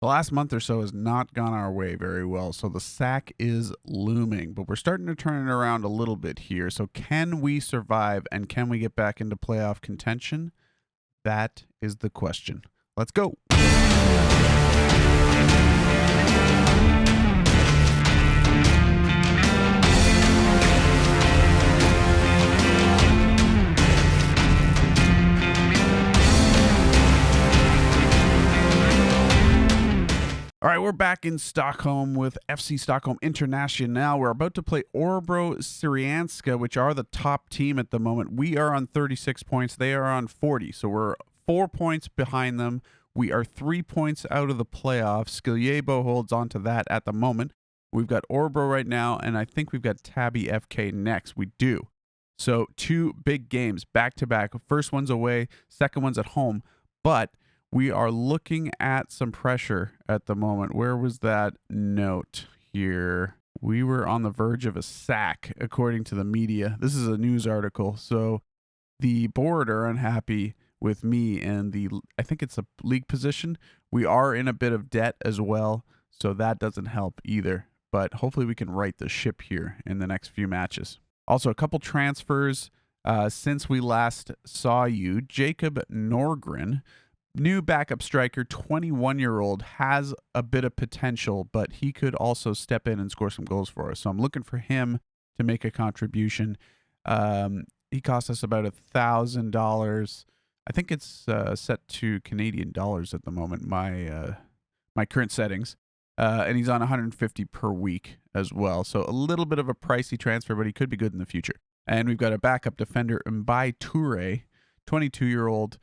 The last month or so has not gone our way very well, so the sack is looming, but we're starting to turn it around a little bit here. So can we survive and can we get back into playoff contention? That is the question. Let's go. All right, we're back in Stockholm with FC Stockholm International. We're about to play Orebro Syrianska, which are the top team at the moment. We are on 36 points. They are on 40, so we're 4 points behind them. We are 3 points out of the playoffs. Skiljebo holds on to that at the moment. We've got Orebro right now, and I think we've got Tabby FK next. We do. So 2 big games back-to-back. First one's away, second one's at home, but we are looking at some pressure at the moment. Where was that note here? We were on the verge of a sack, according to the media. This is a news article. So the board are unhappy with me and I think it's a league position. We are in a bit of debt as well, so that doesn't help either. But hopefully we can right the ship here in the next few matches. Also, a couple transfers since we last saw you. Jacob Norgren, new backup striker, 21-year-old, has a bit of potential, but he could also step in and score some goals for us. So I'm looking for him to make a contribution. He cost us about $1,000. I think it's set to Canadian dollars at the moment, my current settings. And he's on 150 per week as well. So a little bit of a pricey transfer, but he could be good in the future. And we've got a backup defender, Mbai Toure, 22-year-old,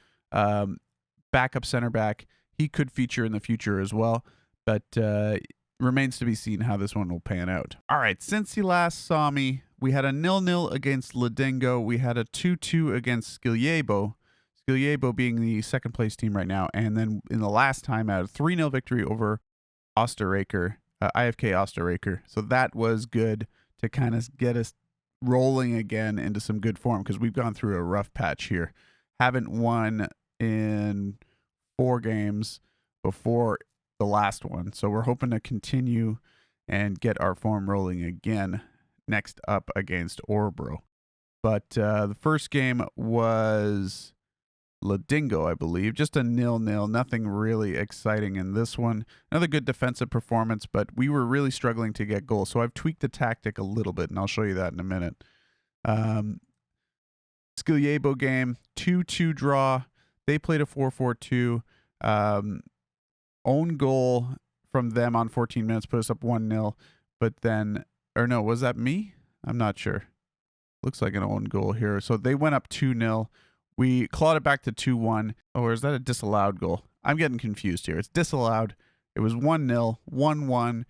backup center back. He could feature in the future as well, but remains to be seen how this one will pan out. All right, since you last saw me, we had a 0-0 against Ledingo. We had a 2-2 against Skiljebo. Skiljebo being the second place team right now. And then in the last time out, a 3-0 victory over Osterraker, IFK Osterraker. So that was good to kind of get us rolling again into some good form because we've gone through a rough patch here. Haven't won in 4 games before the last one. So we're hoping to continue and get our form rolling again next up against Orebro. But the first game was Ledingo, I believe. Just a 0-0. Nothing really exciting in this one. Another good defensive performance, but we were really struggling to get goals. So I've tweaked the tactic a little bit, and I'll show you that in a minute. Skiljebo game, 2-2 draw. They played a 4-4-2. Own goal from them on 14 minutes put us up 1-0. But then, or no, was that me? I'm not sure. Looks like an own goal here. So they went up 2-0. We clawed it back to 2-1. Or is that a disallowed goal? I'm getting confused here. It's disallowed. It was 1-0, 1-1,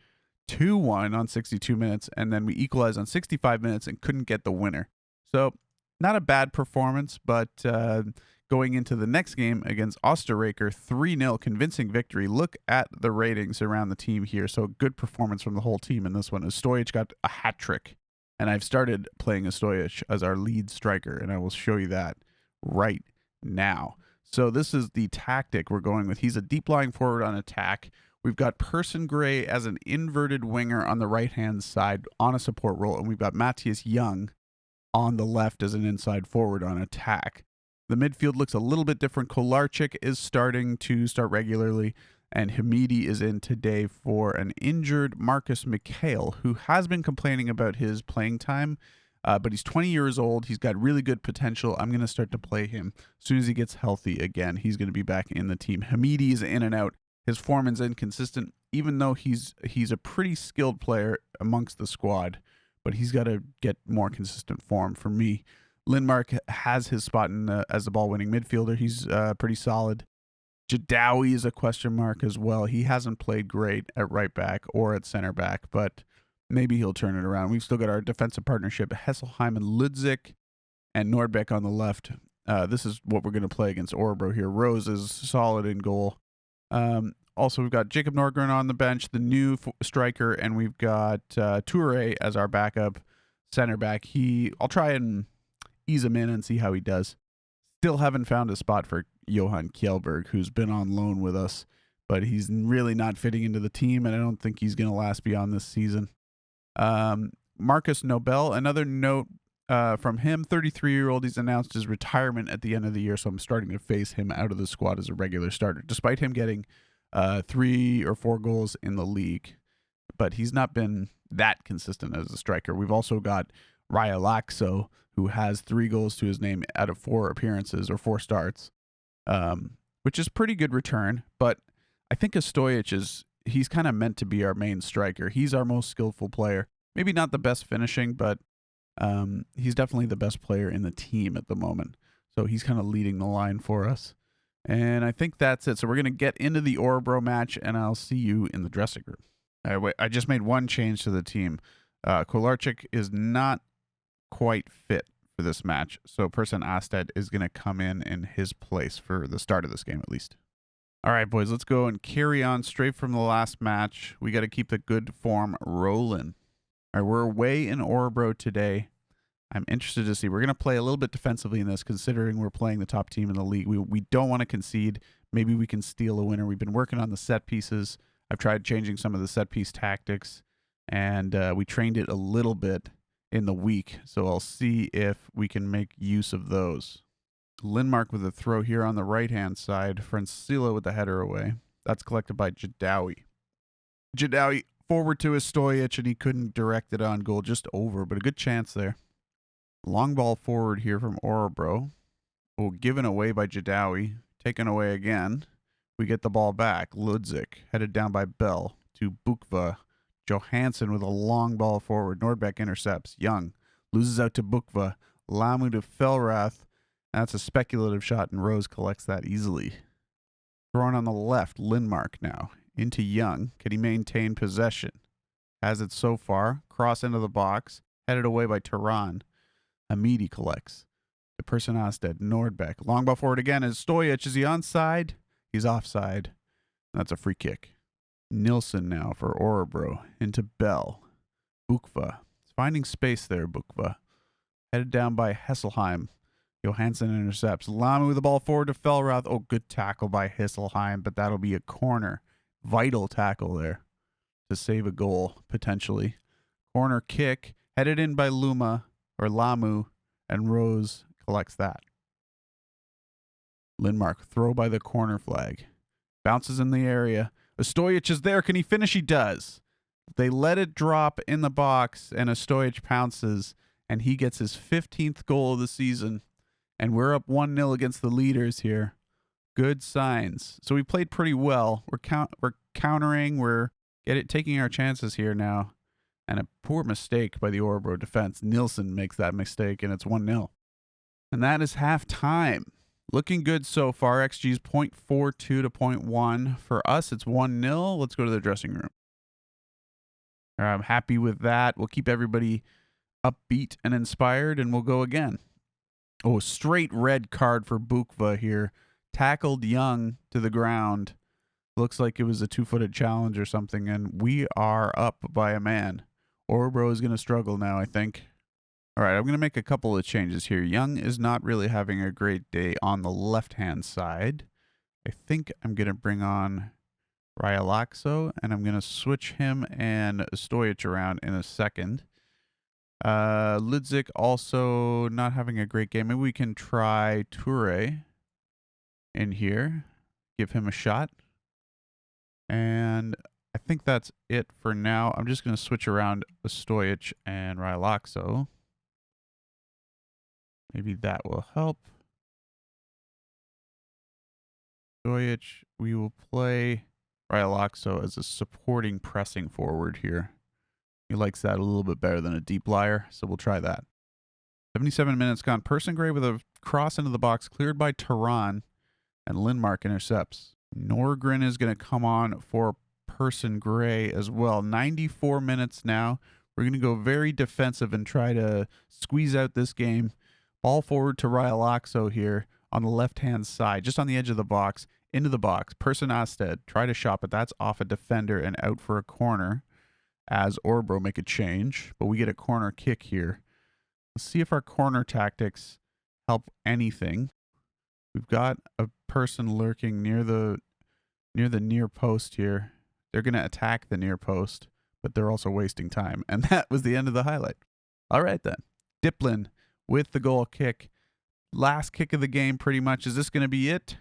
2-1 on 62 minutes. And then we equalized on 65 minutes and couldn't get the winner. So not a bad performance, but going into the next game against Osterraker, 3-0, convincing victory. Look at the ratings around the team here. So good performance from the whole team in this one. Stojic got a hat trick, and I've started playing Stojic as our lead striker, and I will show you that right now. So this is the tactic we're going with. He's a deep lying forward on attack. We've got Person Gray as an inverted winger on the right-hand side on a support role, and we've got Matthias Young on the left as an inside forward on attack. The midfield looks a little bit different. Kolarczyk is starting to start regularly, and Hamidi is in today for an injured Marcus Mikhail, who has been complaining about his playing time, but he's 20 years old. He's got really good potential. I'm going to start to play him as soon as he gets healthy again. He's going to be back in the team. Hamidi is in and out. His form is inconsistent, even though he's a pretty skilled player amongst the squad, but he's got to get more consistent form for me. Lindmark has his spot as the ball-winning midfielder. He's pretty solid. Jadawi is a question mark as well. He hasn't played great at right back or at center back, but maybe he'll turn it around. We've still got our defensive partnership, Hesselheim and Ludzik, and Nordbeck on the left. This is what we're going to play against Orebro here. Rose is solid in goal. Also, we've got Jacob Norgren on the bench, the new striker, and we've got Toure as our backup center back. I'll try and ease him in and see how he does. Still haven't found a spot for Johan Kjellberg, who's been on loan with us, but he's really not fitting into the team, and I don't think he's going to last beyond this season. Marcus Nobel, another note from him, 33-year-old. He's announced his retirement at the end of the year, so I'm starting to phase him out of the squad as a regular starter, despite him getting 3 or 4 goals in the league. But he's not been that consistent as a striker. We've also got Raya Laxo, who has 3 goals to his name out of 4 appearances or 4 starts, which is pretty good return. But I think he's kind of meant to be our main striker. He's our most skillful player. Maybe not the best finishing, but he's definitely the best player in the team at the moment. So he's kind of leading the line for us. And I think that's it. So we're going to get into the Orebro match, and I'll see you in the dressing room. I just made one change to the team. Kolarczyk is not quite fit for this match, so Person Asted is going to come in his place for the start of this game at least. All right, boys, let's go and carry on straight from the last match. We got to keep the good form rolling. All right, we're away in Orebro today. I'm interested to see. We're going to play a little bit defensively in this, considering we're playing the top team in the league. We don't want to concede. Maybe we can steal a winner. We've been working on the set pieces. I've tried changing some of the set piece tactics, and we trained it a little bit in the week, so I'll see if we can make use of those. Lindmark with a throw here on the right-hand side. Francila with the header away. That's collected by Jadawi. Jadawi forward to Stojic, and he couldn't direct it on goal, just over, but a good chance there. Long ball forward here from Orebro. Oh, given away by Jadawi. Taken away again. We get the ball back. Ludzik headed down by Bell to Bukva. Johansson with a long ball forward. Nordbeck intercepts. Young loses out to Bukva. Lamu to Felrath. That's a speculative shot, and Rose collects that easily. Thrown on the left. Lindmark now into Young. Can he maintain possession? Has it so far. Cross into the box. Headed away by Tehran. Hamidi collects. The Person Asted. Nordbeck. Long ball forward again. Is Stojic. Is he onside? He's offside. That's a free kick. Nilsson now for Orebro. Into Bell. Bukva. Finding space there, Bukva. Headed down by Hesselheim. Johansson intercepts. Lamu with the ball forward to Felrath. Oh, good tackle by Hesselheim, but that'll be a corner. Vital tackle there to save a goal, potentially. Corner kick. Headed in by Lamu, and Rose collects that. Lindmark, throw by the corner flag. Bounces in the area. Stojic is there. Can he finish? He does. They let it drop in the box, and Stojic pounces, and he gets his 15th goal of the season. And we're up 1-0 against the leaders here. Good signs. So we played pretty well. We're countering. We're taking our chances here now. And a poor mistake by the Orebro defense. Nilsson makes that mistake, and it's 1-0. And that is halftime. Looking good so far. XG is 0.42 to 0.1. For us, it's 1-0. Let's go to the dressing room. All right, I'm happy with that. We'll keep everybody upbeat and inspired, and we'll go again. Oh, straight red card for Bukva here. Tackled Young to the ground. Looks like it was a 2-footed challenge or something, and we are up by a man. Orebro is going to struggle now, I think. All right, I'm going to make a couple of changes here. Young is not really having a great day on the left-hand side. I think I'm going to bring on Ryalaxo, and I'm going to switch him and Stojic around in a second. Ludzik also not having a great game. Maybe we can try Toure in here. Give him a shot. And I think that's it for now. I'm just going to switch around Stojic and Ryalaxo. Maybe that will help. Stojic, we will play Ryalaxo as a supporting pressing forward here. He likes that a little bit better than a deep liar, so we'll try that. 77 minutes gone. Person Gray with a cross into the box, cleared by Tehran, and Lindmark intercepts. Norgren is going to come on for Person Gray as well. 94 minutes now. We're going to go very defensive and try to squeeze out this game. Ball forward to Ryalaxo here on the left-hand side, just on the edge of the box, into the box. Person Asted, try to shot, but that's off a defender and out for a corner as Orebro make a change. But we get a corner kick here. Let's see if our corner tactics help anything. We've got a person lurking near the near the near post here. They're going to attack the near post, but they're also wasting time. And that was the end of the highlight. All right, then. Diplin with the goal kick. Last kick of the game, pretty much. Is this going to be it?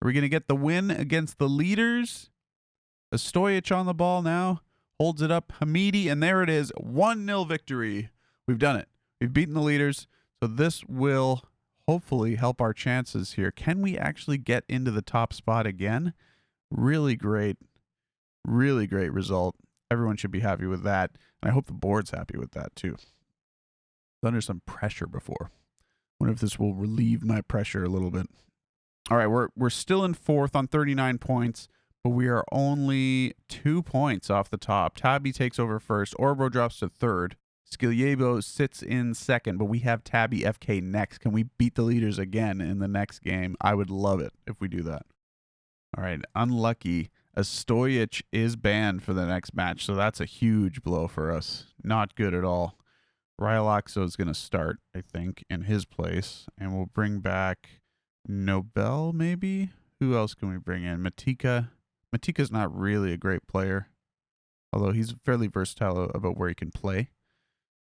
Are we going to get the win against the leaders? Stojic on the ball now. Holds it up. Hamidi, and there it is. 1-0 victory. We've done it. We've beaten the leaders. So this will hopefully help our chances here. Can we actually get into the top spot again? Really great result. Everyone should be happy with that. And I hope the board's happy with that too. Under some pressure before. Wonder if this will relieve my pressure a little bit. All right, we're still in 4th on 39 points, but we are only 2 points off the top. Tabby takes over 1st. Orbro drops to 3rd. Skiljebo sits in 2nd, but we have Tabby FK next. Can we beat the leaders again in the next game? I would love it if we do that. All right, unlucky. Stojic is banned for the next match, so that's a huge blow for us. Not good at all. Ryloxo is going to start, I think, in his place, and we'll bring back Nobel, maybe? Who else can we bring in? Matika. Matika's not really a great player, although he's fairly versatile about where he can play.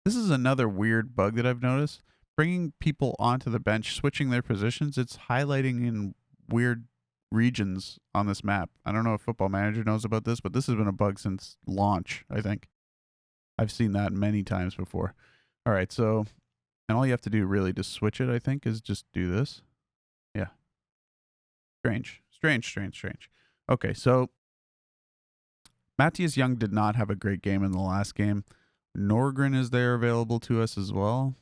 This is another weird bug that I've noticed. Bringing people onto the bench, switching their positions, it's highlighting in weird regions on this map. I don't know if Football Manager knows about this, but this has been a bug since launch, I think. I've seen that many times before. All right, so, and all you have to do really to switch it, I think, is just do this. Yeah. Strange. Okay, so Matthias Young did not have a great game in the last game. Norgren is there available to us as well.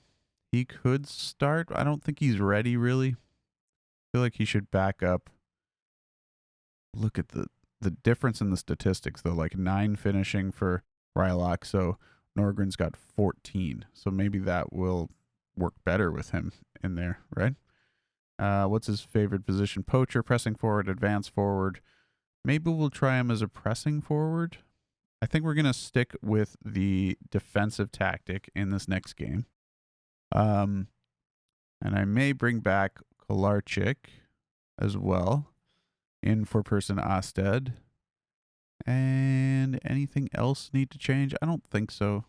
He could start. I don't think he's ready, really. I feel like he should back up. Look at the difference in the statistics, though. Like 9 finishing for Rylock, so Norgren's got 14. So maybe that will work better with him in there, right? What's his favorite position? Poacher, pressing forward, advance forward. Maybe we'll try him as a pressing forward. I think we're going to stick with the defensive tactic in this next game. And I may bring back Kolarczyk as well in for person Osted. And anything else need to change? I don't think so.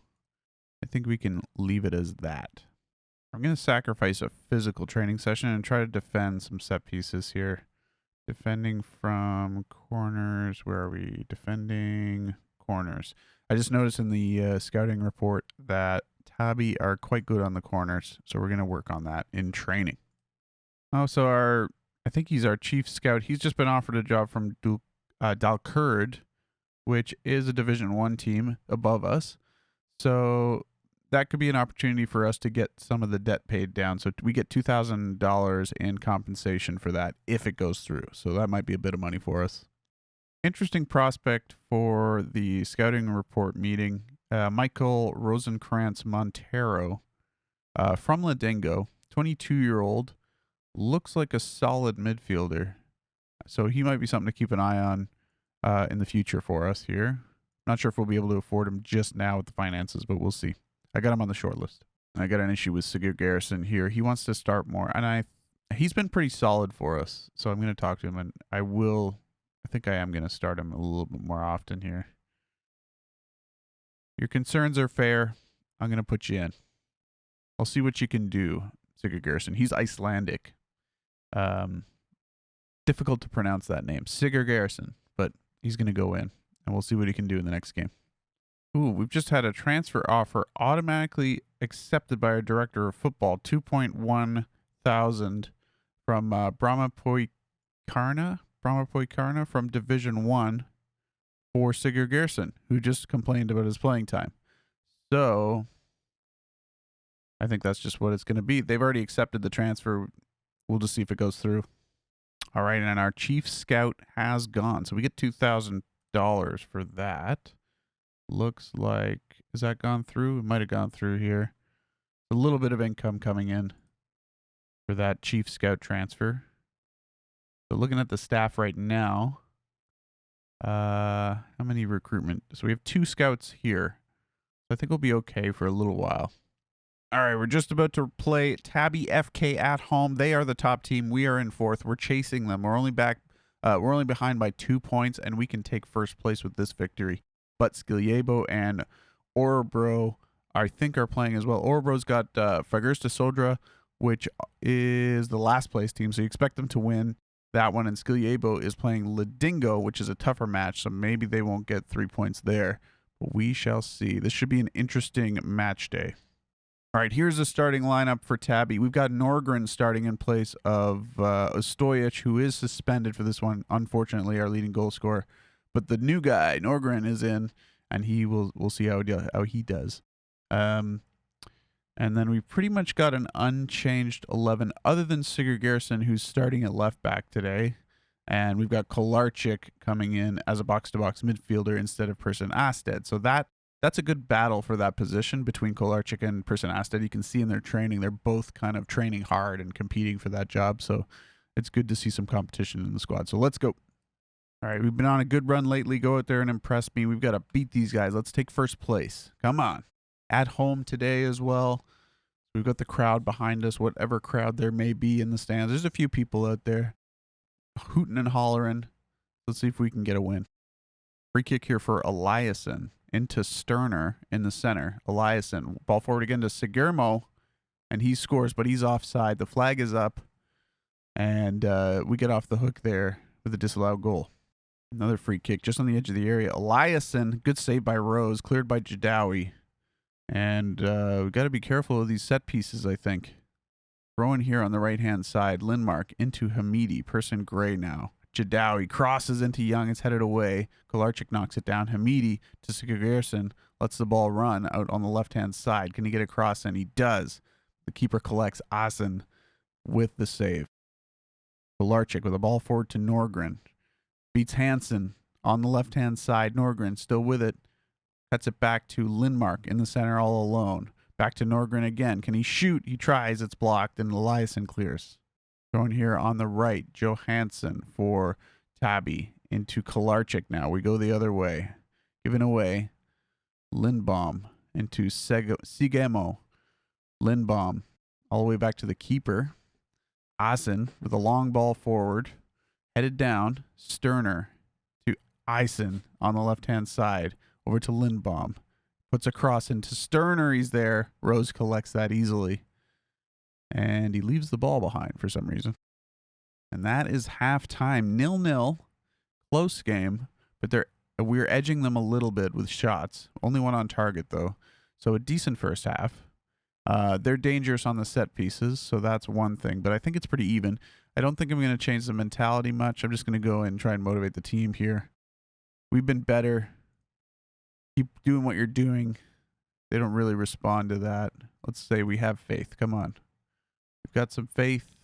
I think we can leave it as that. I'm going to sacrifice a physical training session and try to defend some set pieces here. Defending from corners. Where are we? Defending corners. I just noticed in the scouting report that Tabby are quite good on the corners, so we're going to work on that in training. Oh, so I think he's our chief scout. He's just been offered a job from Dalkurd, which is a Division 1 team above us. So that could be an opportunity for us to get some of the debt paid down. So we get $2,000 in compensation for that if it goes through. So that might be a bit of money for us. Interesting prospect for the scouting report meeting. Michael Rosenkrantz Montero from Ladingo, 22-year-old, looks like a solid midfielder. So he might be something to keep an eye on in the future for us here. Not sure if we'll be able to afford him just now with the finances, but we'll see. I got him on the short list. I got an issue with Sigurd Garrison here. He wants to start more, and he's been pretty solid for us. So I'm going to talk to him, and I think I am going to start him a little bit more often here. Your concerns are fair. I'm going to put you in. I'll see what you can do, Sigurd Garrison. He's Icelandic. Difficult to pronounce that name. Sigurd Garrison, but he's going to go in, and we'll see what he can do in the next game. Ooh, we've just had a transfer offer automatically accepted by our director of football, 2.1 thousand from Brahmapoikarna from Division 1 for Sigurd Garrison, who just complained about his playing time. So I think that's just what it's going to be. They've already accepted the transfer. We'll just see if it goes through. All right, and our chief scout has gone. So we get $2,000 for that. Looks like, has that gone through? It might have gone through here. A little bit of income coming in for that chief scout transfer. So looking at the staff right now, how many recruitment? So we have 2 scouts here. I think we'll be okay for a little while. All right, we're just about to play Tabby FK at home. They are the top team. We are in 4th. We're chasing them. We're only back We're only behind by 2 points, and we can take first place with this victory. But Skiljebo and Orebro, I think, are playing as well. Orebro's got Fagersta Sodra, which is the last place team, so you expect them to win that one. And Skiljebo is playing Ledingo, which is a tougher match, so maybe they won't get 3 points there. But we shall see. This should be an interesting match day. All right, here's the starting lineup for Tabby. We've got Norgren starting in place of Ostojic, who is suspended for this one, unfortunately, our leading goal scorer. But the new guy, Norgren, is in, and we'll see how he does. And then we pretty much got an unchanged 11, other than Sigurd Garrison, who's starting at left back today. And we've got Kolarczyk coming in as a box-to-box midfielder instead of Person Asted. So that's a good battle for that position between Kolarczyk and Person Asted. You can see in their training, they're both kind of training hard and competing for that job. So it's good to see some competition in the squad. So let's go. All right, we've been on a good run lately. Go out there and impress me. We've got to beat these guys. Let's take first place. Come on. At home today as well. We've got the crowd behind us, whatever crowd there may be in the stands. There's a few people out there hooting and hollering. Let's see if we can get a win. Free kick here for Eliasson into Sterner in the center. Eliasson, ball forward again to Sigurmo, and he scores, but he's offside. The flag is up, and we get off the hook there with a disallowed goal. Another free kick just on the edge of the area. Eliasson, good save by Rose, cleared by Jadawi. And we've got to be careful of these set pieces, I think. Throw in here on the right-hand side. Lindmark into Hamidi. Person Gray now. Jadawi crosses into Young. It's headed away. Kolarczyk knocks it down. Hamidi to Sigurdsson. Lets the ball run out on the left-hand side. Can he get across? And he does. The keeper collects Asen with the save. Kolarczyk with a ball forward to Norgren. Beats Hansen on the left-hand side. Norgren still with it. Cuts it back to Lindmark in the center all alone. Back to Norgren again. Can he shoot? He tries. It's blocked, and Eliasson clears. Going here on the right, Johansson for Tabby into Kolarczyk now. We go the other way. Giving away. Lindbaum into Sigemo. Lindbaum all the way back to the keeper. Asen with a long ball forward. Headed down. Sterner to Eisen on the left-hand side. Over to Lindbaum. Puts a cross into Sterner. He's there. Rose collects that easily. And he leaves the ball behind for some reason. And that is halftime. 0-0. Close game. But we're edging them a little bit with shots. Only one on target, though. So a decent first half. They're dangerous on the set pieces, so that's one thing. But I think it's pretty even. I don't think I'm going to change the mentality much. I'm just going to go in and try and motivate the team here. We've been better. Keep doing what you're doing. They don't really respond to that. Let's say we have faith. Come on. We've got some faith.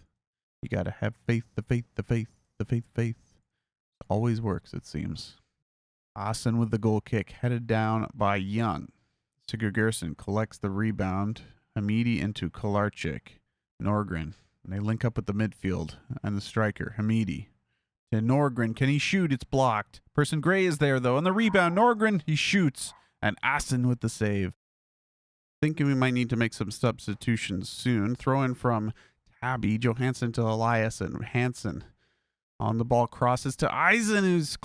You got to have faith, the faith. It always works, it seems. Asen with the goal kick. Headed down by Young. Sigurd Garrison collects the rebound. Hamidi into Kolarczyk. Norgren. And they link up with the midfield and the striker, Hamidi. To Norgren. Can he shoot? It's blocked. Person Gray is there, though. On the rebound, Norgren, he shoots. And Asen with the save. Thinking we might need to make some substitutions soon. Throw in from Tabby. Johansson to Elias and Hansen. On the ball, crosses to Eisen, who's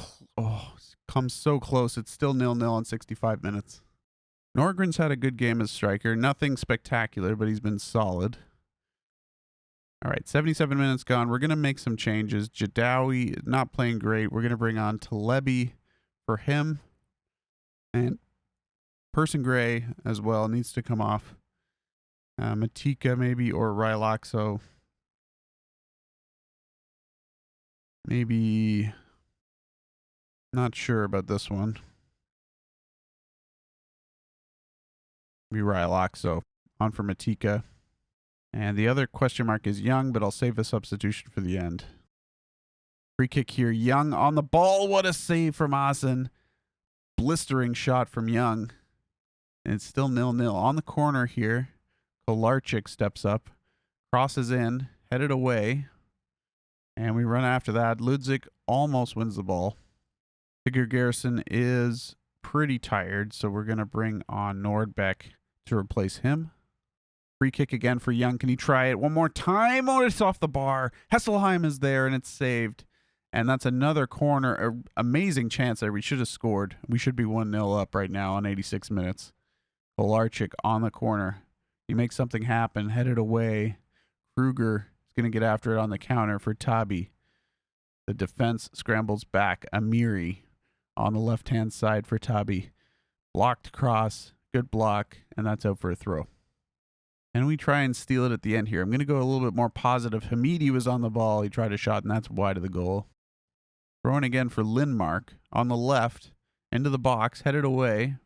comes so close. It's still 0-0 in 65 minutes. Norgren's had a good game as striker. Nothing spectacular, but he's been solid. All right, 77 minutes gone. We're going to make some changes. Jadawi is not playing great. We're going to bring on Talebi for him. And Person Gray as well needs to come off. Matika maybe, or Ryloxo. Maybe. Not sure about this one. Maybe Ryloxo. On for Matika. And the other question mark is Young, but I'll save the substitution for the end. Free kick here. Young on the ball. What a save from Asen. Blistering shot from Young. And it's still 0-0. On the corner here, Kolarczyk steps up. Crosses in. Headed away. And we run after that. Ludzik almost wins the ball. Sigurd Garrison is pretty tired, so we're going to bring on Nordbeck to replace him. Free kick again for Young. Can he try it one more time? Oh, it's off the bar. Hesselheim is there, and it's saved. And that's another corner, amazing chance there. We should have scored. We should be 1-0 up right now on 86 minutes. Kolarczyk on the corner. He makes something happen, headed away. Kruger is going to get after it on the counter for Tabi. The defense scrambles back. Amiri on the left-hand side for Tabi. Blocked cross, good block, and that's out for a throw. And we try and steal it at the end here. I'm going to go a little bit more positive. Hamidi was on the ball. He tried a shot, and that's wide of the goal. Throwing again for Lindmark on the left, into the box, headed away.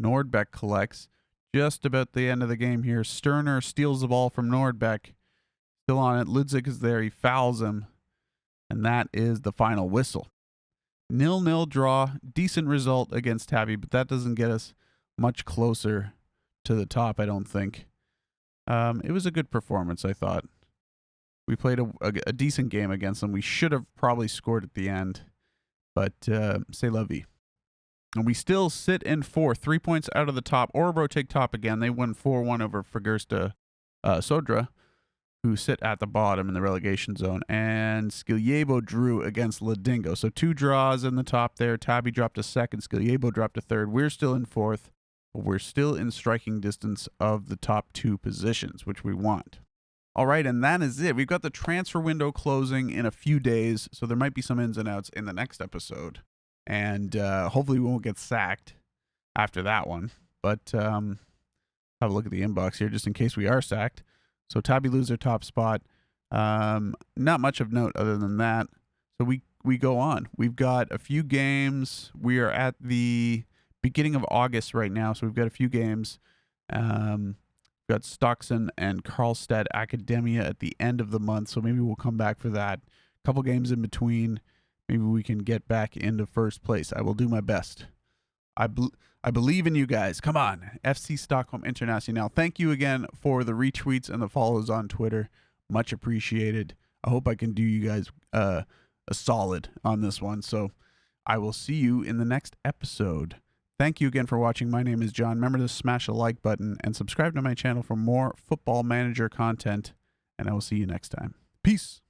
Nordbeck collects. Just about the end of the game here. Sterner steals the ball from Nordbeck. Still on it. Ludzik is there. He fouls him. And that is the final whistle. 0-0 draw. Decent result against Tabby, but that doesn't get us much closer to the top, I don't think. It was a good performance, I thought. We played a decent game against them. We should have probably scored at the end, but c'est la vie. And we still sit in fourth, 3 points out of the top. Orebro take top again. They won 4-1 over Fagersta Sodra, who sit at the bottom in the relegation zone. And Skiljevo drew against Ladingo. So 2 draws in the top there. Tabby dropped to second. Skiljevo dropped to third. We're still in fourth, but we're still in striking distance of the top 2 positions, which we want. All right, and that is it. We've got the transfer window closing in a few days, so there might be some ins and outs in the next episode. And hopefully we won't get sacked after that one. But have a look at the inbox here just in case we are sacked. So Tabby lose their top spot. Not much of note other than that. So we go on. We've got a few games. We are at the beginning of August right now, so we've got a few games. We've got Stockton and Karlstad Academia at the end of the month, so maybe we'll come back for that. A couple games in between. Maybe we can get back into first place. I will do my best. I believe in you guys. Come on. FC Stockholm International. Thank you again for the retweets and the follows on Twitter. Much appreciated. I hope I can do you guys a solid on this one. So I will see you in the next episode. Thank you again for watching. My name is John. Remember to smash the like button and subscribe to my channel for more Football Manager content. And I will see you next time. Peace.